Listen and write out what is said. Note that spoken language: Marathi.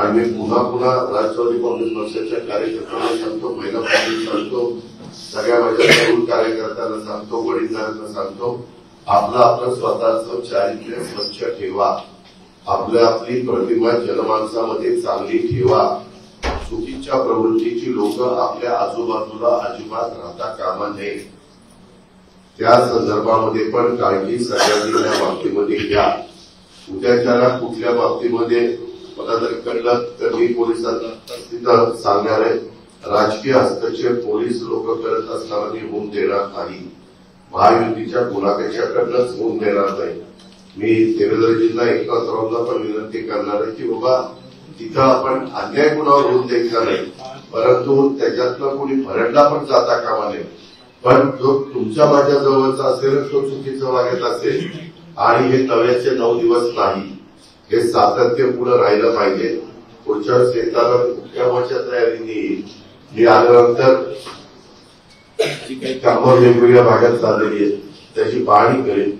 आणि मी पुन्हा पुन्हा राष्ट्रवादी काँग्रेस पक्षाच्या कार्यकर्त्यांना सांगतो, महिला पक्षांना सांगतो, सगळ्या माझ्या तरुण कार्यकर्त्यांना सांगतो, वडीलधाऱ्यांना सांगतो, आपलं स्वतःचं चारित्र्य स्वच्छ ठेवा, आपली प्रतिमा जनमानसामध्ये चांगली ठेवा. चुकीच्या प्रवृत्तीची लोक आपल्या आजूबाजूला अजिबात राहता कामा नये. त्या संदर्भामध्ये पण काळजी सगळ्यांनी या बाबतीमध्ये घ्या. उद्याच्याला कुठल्या बाबतीमध्ये मला जर कळलं तर मी पोलिसांना तिथं सांगणार आहे. राजकीय हस्तक्षेप पोलीस लोक करत असताना मी होऊन देणार नाही. महायुतीच्या कोणापेक्षाकडनंच होऊन देणार नाही. मी देवेंद्रजींना एकनाथ राऊंना पण विनंती करणार आहे की बाबा तिथं आपण अन्याय कुणावर होऊन द्यायचा नाही, परंतु त्याच्यातलं कोणी भरडला पण जाता कामा नये. पण जो तुमच्या माझ्या जवळचा असेल तो चुकीचं वागत असेल आणि हे नव्याचे 9 दिवस नाही, हे सातत्य पुढे राहिलं पाहिजे. पुढच्या शेताला मुख्यमंत्र्यांच्या तयारीने मी आल्यानंतर जी काही कामं वेगवेगळ्या भागात चाललेली आहेत त्याची पाहणी करेन.